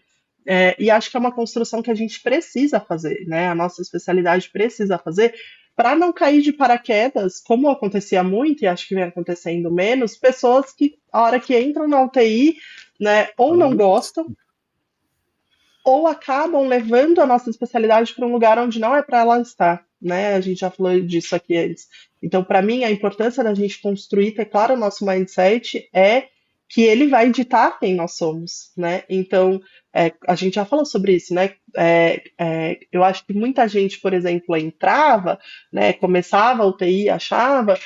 E acho que é uma construção que a gente precisa fazer, né? A nossa especialidade precisa fazer para não cair de paraquedas, como acontecia muito, e acho que vem acontecendo menos, pessoas que, a hora que entram na UTI, né, ou não gostam, ou acabam levando a nossa especialidade para um lugar onde não é para ela estar, né? A gente já falou disso aqui antes. Então, para mim, a importância da gente construir, ter claro o nosso mindset é que ele vai ditar quem nós somos, né? Então, a gente já falou sobre isso, né? Eu acho que muita gente, por exemplo, entrava, né? Começava a UTI, achava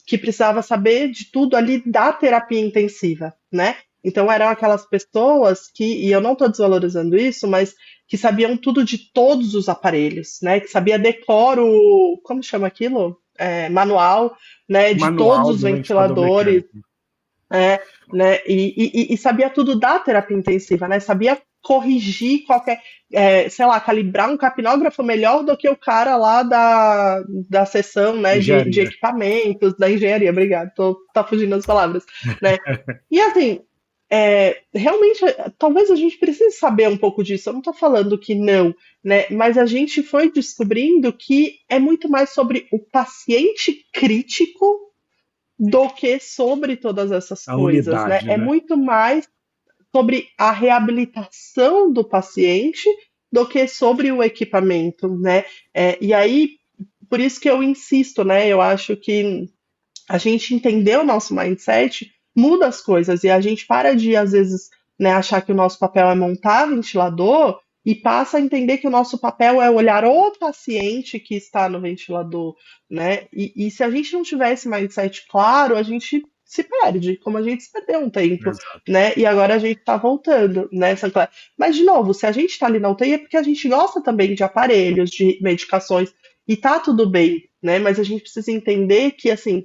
que precisava saber de tudo ali da terapia intensiva, né? Então eram aquelas pessoas que, e eu não estou desvalorizando isso, mas que sabiam tudo de todos os aparelhos, né? Que sabia decoro, como chama aquilo? Manual, né? De todos Manual os do ventilador ventiladores, mecânico. né? E sabia tudo da terapia intensiva, né? Sabia corrigir qualquer, sei lá, calibrar um capnógrafo melhor do que o cara lá da seção, né? De Engenharia. equipamentos, da engenharia. Obrigado, tá fugindo as palavras, né? E assim, realmente, talvez a gente precise saber um pouco disso. Eu não estou falando que não, né? Mas a gente foi descobrindo que é muito mais sobre o paciente crítico do que sobre todas essas A coisas, né? unidade, É né? muito mais sobre a reabilitação do paciente do que sobre o equipamento, né? E aí, por isso que eu insisto, né? Eu acho que a gente entender o nosso mindset muda as coisas e a gente para de, às vezes, né, achar que o nosso papel é montar ventilador e passa a entender que o nosso papel é olhar o paciente que está no ventilador, né? E se a gente não tiver esse mindset claro, a gente se perde, como a gente se perdeu um tempo, Exato. né? E agora a gente está voltando nessa. Mas, de novo, se a gente está ali na UTI é porque a gente gosta também de aparelhos, de medicações, e tá tudo bem, né? Mas a gente precisa entender que, assim,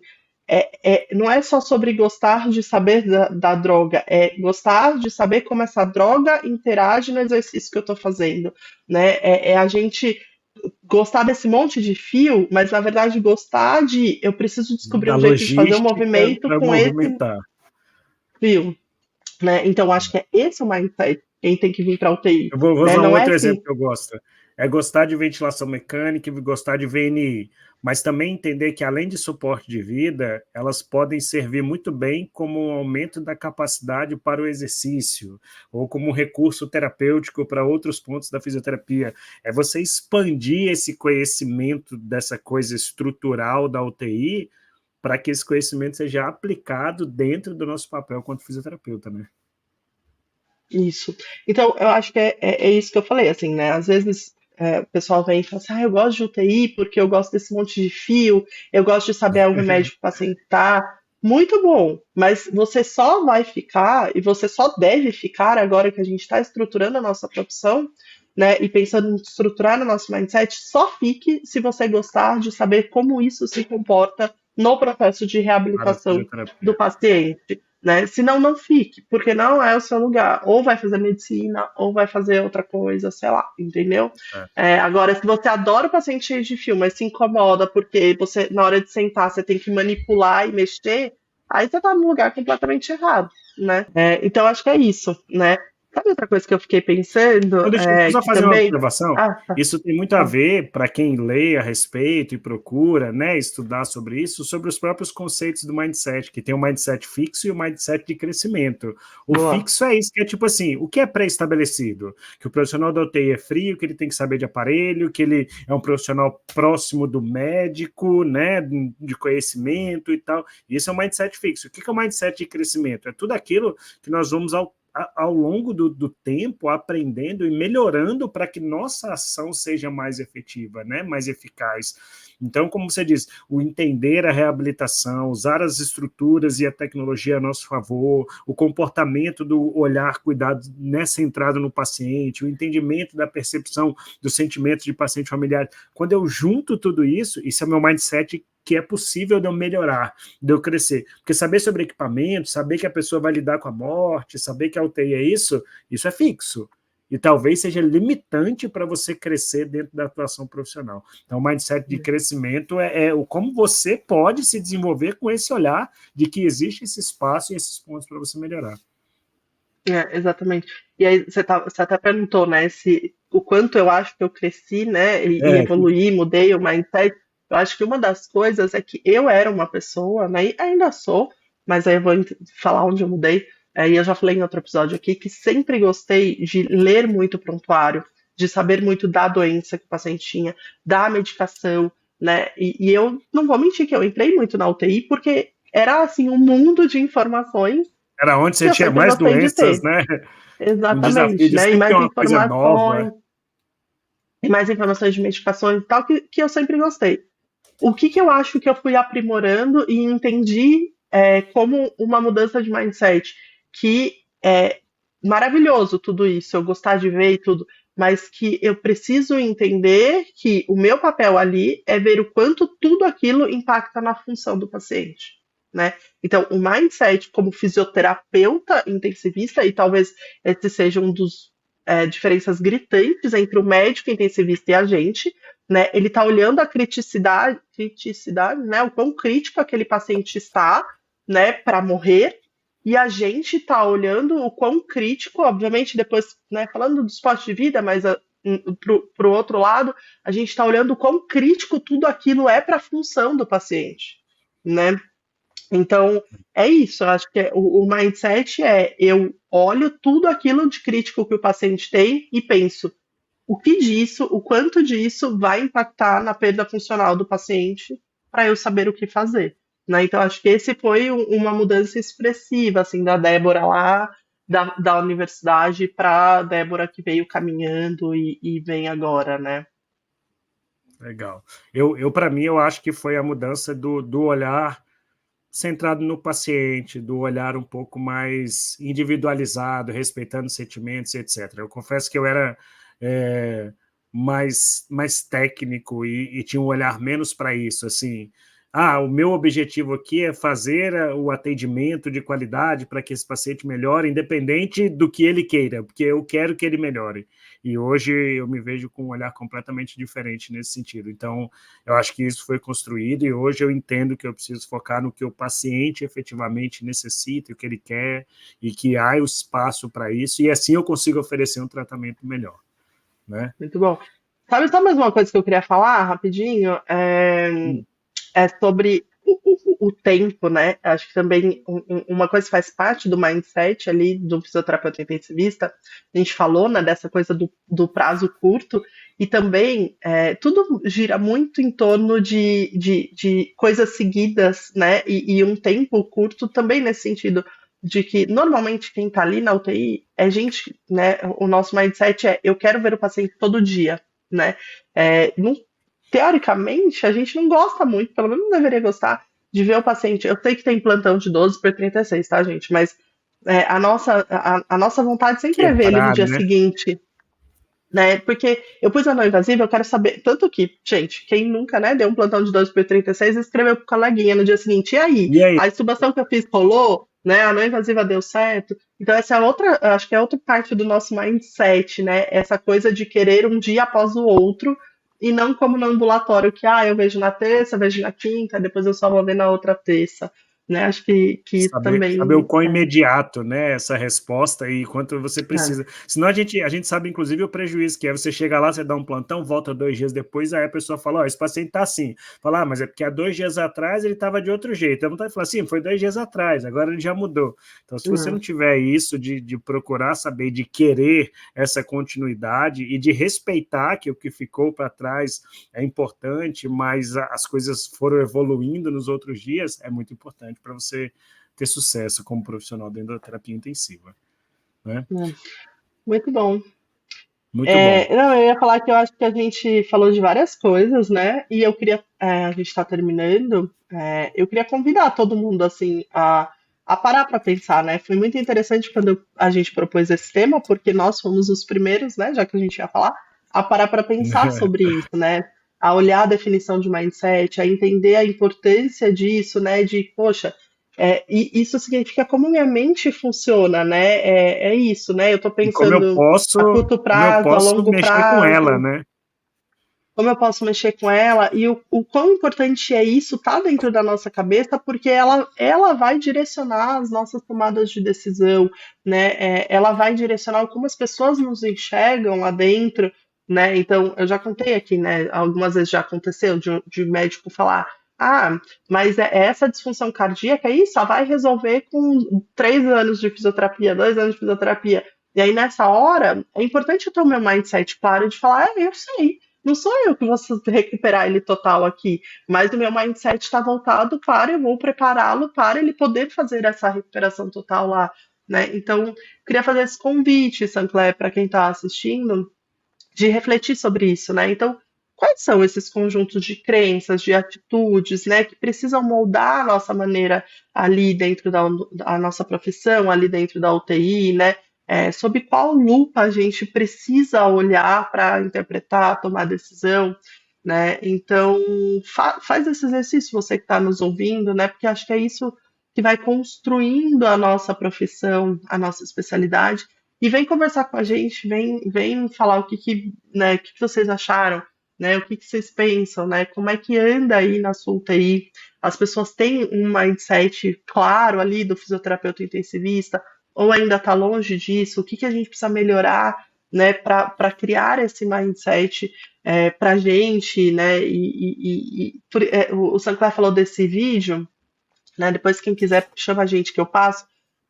não é só sobre gostar de saber da droga, é gostar de saber como essa droga interage no exercício que eu estou fazendo, né? É a gente gostar desse monte de fio, mas na verdade gostar de eu preciso descobrir Da um jeito de fazer um logística movimento para com esse movimentar. fio, né? Então acho que é esse o mindset quem tem que vir para a UTI, Eu vou né? usar um Não é outro assim, exemplo que eu gosto. É gostar de ventilação mecânica e gostar de VNI, mas também entender que, além de suporte de vida, elas podem servir muito bem como um aumento da capacidade para o exercício, ou como um recurso terapêutico para outros pontos da fisioterapia. É você expandir esse conhecimento dessa coisa estrutural da UTI para que esse conhecimento seja aplicado dentro do nosso papel quanto fisioterapeuta, né? isso. Então, eu acho que é isso que eu falei, assim, né? Às vezes o pessoal vem e fala assim, eu gosto de UTI porque eu gosto desse monte de fio, eu gosto de saber o remédio que o paciente tá. Muito bom, mas você só vai ficar e você só deve ficar agora que a gente está estruturando a nossa profissão, né? E pensando em estruturar o nosso mindset, só fique se você gostar de saber como isso se comporta no processo de Para a reabilitação do fisioterapia. paciente, né? Senão não fique, porque não é o seu lugar. Ou vai fazer medicina, ou vai fazer outra coisa, sei lá, entendeu? É. Agora, se você adora o paciente cheio de fio, mas se incomoda porque você, na hora de sentar, você tem que manipular e mexer, aí você tá num lugar completamente errado, né? Então, acho que é isso, né? Sabe outra coisa que eu fiquei pensando? Então, deixa eu só Que fazer uma também. observação. Ah, tá. Isso tem muito a ver, para quem lê a respeito e procura, né, estudar sobre isso, sobre os próprios conceitos do mindset, que tem o mindset fixo e o mindset de crescimento. O Boa. fixo é isso, que é tipo assim, o que é pré-estabelecido? Que o profissional da UTI é frio, que ele tem que saber de aparelho, que ele é um profissional próximo do médico, né, de conhecimento e tal. Isso é o mindset fixo. O que é o mindset de crescimento? É tudo aquilo que nós vamos ao longo do tempo, aprendendo e melhorando para que nossa ação seja mais efetiva, né? Mais eficaz. Então, como você diz, o entender a reabilitação, usar as estruturas e a tecnologia a nosso favor, o comportamento do olhar cuidado, né, centrado no paciente, o entendimento da percepção dos sentimentos de paciente familiar. Quando eu junto tudo isso, isso é meu mindset que é possível de eu melhorar, de eu crescer. Porque saber sobre equipamento, saber que a pessoa vai lidar com a morte, saber que a UTI é isso é fixo. E talvez seja limitante para você crescer dentro da atuação profissional. Então, o mindset de crescimento é o como você pode se desenvolver com esse olhar de que existe esse espaço e esses pontos para você melhorar. Exatamente. E aí você até perguntou, né, se o quanto eu acho que eu cresci, né, e evoluí, mudei o mindset. Eu acho que uma das coisas é que eu era uma pessoa, né, e ainda sou, mas aí eu vou falar onde eu mudei. E eu já falei em outro episódio aqui que sempre gostei de ler muito prontuário, de saber muito da doença que o paciente tinha, da medicação, né, e eu não vou mentir que eu entrei muito na UTI porque era assim um mundo de informações Era onde que você eu tinha sempre mais gostei de doenças, ter. né? Um desafio Exatamente, de né? E sempre ter mais uma coisa nova. informações, e mais informações de medicações e tal, que eu sempre gostei. O que eu acho que eu fui aprimorando e entendi como uma mudança de mindset, que é maravilhoso tudo isso, eu gostar de ver e tudo, mas que eu preciso entender que o meu papel ali é ver o quanto tudo aquilo impacta na função do paciente, né? Então, o mindset como fisioterapeuta intensivista, e talvez esse seja um dos diferenças gritantes entre o médico intensivista e a gente, né? Ele está olhando a criticidade, né? O quão crítico aquele paciente está, né, para morrer, e a gente está olhando o quão crítico, obviamente, depois, né, falando do esporte de vida, mas para o outro lado, a gente está olhando o quão crítico tudo aquilo é para a função do paciente, né? Então, é isso. Eu acho que o mindset eu olho tudo aquilo de crítico que o paciente tem e penso o que disso, o quanto disso vai impactar na perda funcional do paciente para eu saber o que fazer. Né? Então, acho que esse foi uma mudança expressiva assim, da Débora lá da universidade para a Débora que veio caminhando e vem agora, né? Legal. Para mim, eu acho que foi a mudança do olhar centrado no paciente, do olhar um pouco mais individualizado, respeitando sentimentos, etc. Eu confesso que eu era mais técnico e tinha um olhar menos para isso, assim. O meu objetivo aqui é fazer o atendimento de qualidade para que esse paciente melhore, independente do que ele queira, porque eu quero que ele melhore. E hoje eu me vejo com um olhar completamente diferente nesse sentido. Então, eu acho que isso foi construído e hoje eu entendo que eu preciso focar no que o paciente efetivamente necessita, o que ele quer, e que há o espaço para isso, e assim eu consigo oferecer um tratamento melhor, né? Muito bom. Sabe só mais uma coisa que eu queria falar rapidinho? É sobre o tempo, né? Acho que também uma coisa que faz parte do mindset ali do fisioterapeuta intensivista, a gente falou, né, dessa coisa do prazo curto, e também tudo gira muito em torno de coisas seguidas, né? E um tempo curto também nesse sentido, de que normalmente quem está ali na UTI é gente, né? O nosso mindset é eu quero ver o paciente todo dia, né? Não, teoricamente, a gente não gosta muito, pelo menos não deveria gostar, de ver o paciente. Eu sei que tem plantão de 12 por 36, tá, gente? Mas a nossa vontade sempre é ver ele no Quebrar, dia né? seguinte, né? Porque eu pus a não invasiva, eu quero saber. Tanto que, gente, quem nunca, né, deu um plantão de 12 por 36 escreveu pro coleguinha no dia seguinte. E aí? E aí? A extubação que eu fiz rolou? Né, a não invasiva deu certo. Então, essa é outra, acho que é outra parte do nosso mindset, né? Essa coisa de querer um dia após o outro, e não como no ambulatório, que eu vejo na terça, vejo na quinta, depois eu só vou ver na outra terça. Né? Acho que isso Saber o também. quão imediato, né, essa resposta e quanto você É, precisa. Senão a gente sabe, inclusive, o prejuízo que é você chega lá, você dá um plantão, volta 2 dias depois, aí a pessoa fala, esse paciente tá assim. Fala, mas é porque há 2 dias atrás ele estava de outro jeito. A vontade de falar assim, foi 2 dias atrás, agora ele já mudou. Então, se você não tiver isso de procurar saber, de querer essa continuidade e de respeitar que o que ficou para trás é importante, mas as coisas foram evoluindo nos outros dias, é muito importante para você ter sucesso como profissional dentro da terapia intensiva, né? muito bom. Muito bom. Não, eu ia falar que eu acho que a gente falou de várias coisas, né? E eu queria, a gente está terminando, eu queria convidar todo mundo, assim, a parar para pensar, né? Foi muito interessante quando a gente propôs esse tema, porque nós fomos os primeiros, né? Já que a gente ia falar, a parar para pensar sobre isso, né? A olhar a definição de mindset, a entender a importância disso, né? De, poxa, e isso significa como minha mente funciona, né? É isso, né? Eu estou E como eu pensando posso, a curto como eu prazo, a posso longo mexer com ela, prazo, né? como eu posso mexer com ela e o quão importante é isso tá dentro da nossa cabeça, porque ela vai direcionar as nossas tomadas de decisão, né? Ela vai direcionar como as pessoas nos enxergam lá dentro, né? Então, eu já contei aqui, né? Algumas vezes já aconteceu de médico falar. Mas essa disfunção cardíaca aí só vai resolver com 3 anos de fisioterapia, 2 anos de fisioterapia. E aí, nessa hora, é importante eu ter o meu mindset claro de falar, eu sei, não sou eu que vou recuperar ele total aqui, mas o meu mindset está voltado para eu vou prepará-lo para ele poder fazer essa recuperação total lá, né? Então, queria fazer esse convite, Sancler, para quem está assistindo, de refletir sobre isso, né? Então, quais são esses conjuntos de crenças, de atitudes, né, que precisam moldar a nossa maneira ali dentro da nossa profissão, ali dentro da UTI, né? Sob qual lupa a gente precisa olhar para interpretar, tomar decisão, né? Então, faz esse exercício, você que está nos ouvindo, né? Porque acho que é isso que vai construindo a nossa profissão, a nossa especialidade, e vem conversar com a gente, vem falar né, o que vocês acharam, né, o que vocês pensam, né, como é que anda aí na sua UTI. As pessoas têm um mindset claro ali do fisioterapeuta intensivista, ou ainda está longe disso, o que a gente precisa melhorar, né, para criar esse mindset para a gente, né, o Sancler falou desse vídeo, né, depois quem quiser chama a gente que eu passo,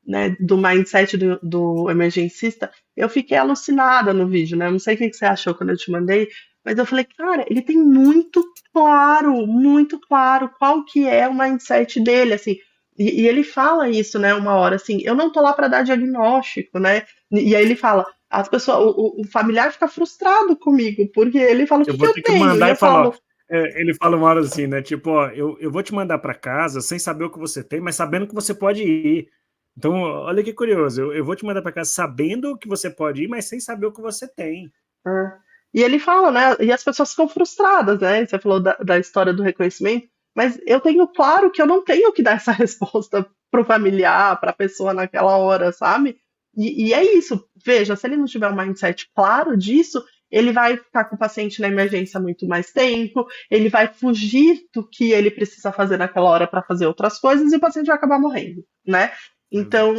né, do mindset do emergencista, eu fiquei alucinada no vídeo, né? Eu não sei o que você achou quando eu te mandei, mas eu falei, cara, ele tem muito claro qual que é o mindset dele, assim. E ele fala isso, né, uma hora, assim, eu não tô lá para dar diagnóstico, né? E aí ele fala, as pessoas, o familiar fica frustrado comigo, porque ele fala, o Eu que que vou eu ter que tenho? E mandar e eu falar, ó, falo, Ele fala uma hora assim, né? Tipo, ó, eu vou te mandar para casa sem saber o que você tem, mas sabendo que você pode ir. Então, olha que curioso, eu vou te mandar para casa sabendo que você pode ir, mas sem saber o que você tem. E ele fala, né? E as pessoas ficam frustradas, né? Você falou da história do reconhecimento, mas eu tenho claro que eu não tenho que dar essa resposta pro familiar, para a pessoa naquela hora, sabe? E é isso. Veja, se ele não tiver um mindset claro disso, ele vai ficar com o paciente na emergência muito mais tempo, ele vai fugir do que ele precisa fazer naquela hora para fazer outras coisas e o paciente vai acabar morrendo, né? Então,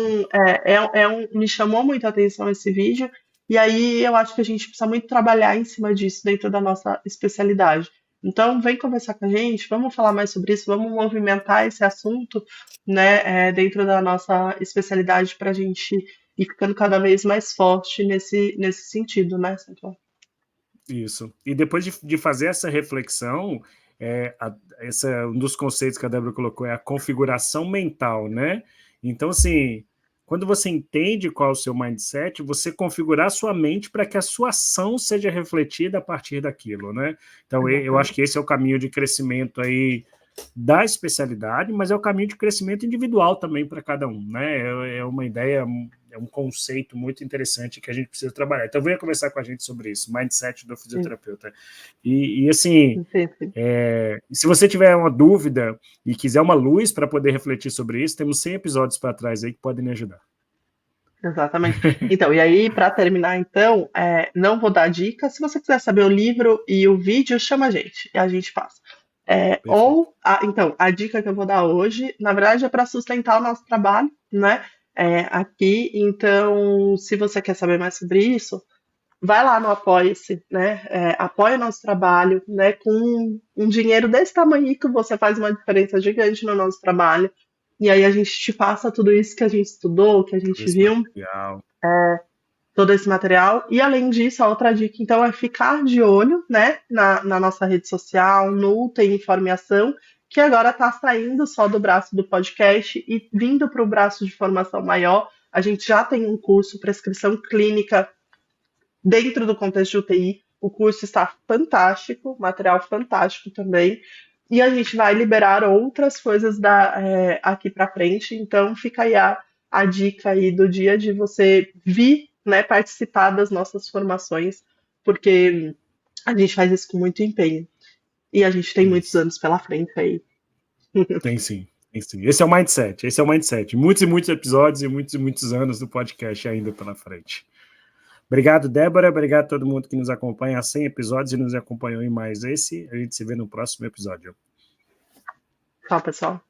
me chamou muito a atenção esse vídeo. E aí eu acho que a gente precisa muito trabalhar em cima disso dentro da nossa especialidade. Então, vem conversar com a gente, vamos falar mais sobre isso, vamos movimentar esse assunto, né, dentro da nossa especialidade para a gente ir ficando cada vez mais forte nesse sentido, né, Santos? Isso. E depois de fazer essa reflexão, um dos conceitos que a Débora colocou é a configuração mental, né? Então, assim, quando você entende qual é o seu mindset, você configurar a sua mente para que a sua ação seja refletida a partir daquilo, né? Então, eu acho que esse é o caminho de crescimento aí da especialidade, mas é o caminho de crescimento individual também para cada um, né? É uma ideia, é um conceito muito interessante que a gente precisa trabalhar. Então, venha conversar com a gente sobre isso, mindset do fisioterapeuta. E assim, se você tiver uma dúvida e quiser uma luz para poder refletir sobre isso, temos 100 episódios para trás aí que podem me ajudar. Exatamente. Então, e aí, para terminar, então, não vou dar dica. Se você quiser saber o livro e o vídeo, chama a gente e a gente passa. Então, a dica que eu vou dar hoje, na verdade, é para sustentar o nosso trabalho, né? Aqui. Então, se você quer saber mais sobre isso, vai lá no Apoia-se, né? Apoia o nosso trabalho, né? Com um dinheiro desse tamanho que você faz uma diferença gigante no nosso trabalho. E aí a gente te passa tudo isso que a gente estudou, que a gente viu, todo esse material. E além disso, a outra dica, então, é ficar de olho, né, na nossa rede social, no Tem Informação, que agora está saindo só do braço do podcast e vindo para o braço de formação maior. A gente já tem um curso prescrição clínica dentro do contexto de UTI. O curso está fantástico, material fantástico também. E a gente vai liberar outras coisas aqui para frente. Então, fica aí a dica aí do dia de você vir, né, participar das nossas formações, porque a gente faz isso com muito empenho. E a gente tem muitos anos pela frente aí. Tem sim. Esse é o mindset. Muitos e muitos episódios e muitos anos do podcast ainda pela frente. Obrigado, Débora. Obrigado a todo mundo que nos acompanha há 100 episódios e nos acompanhou em mais esse. A gente se vê no próximo episódio. Tchau, pessoal.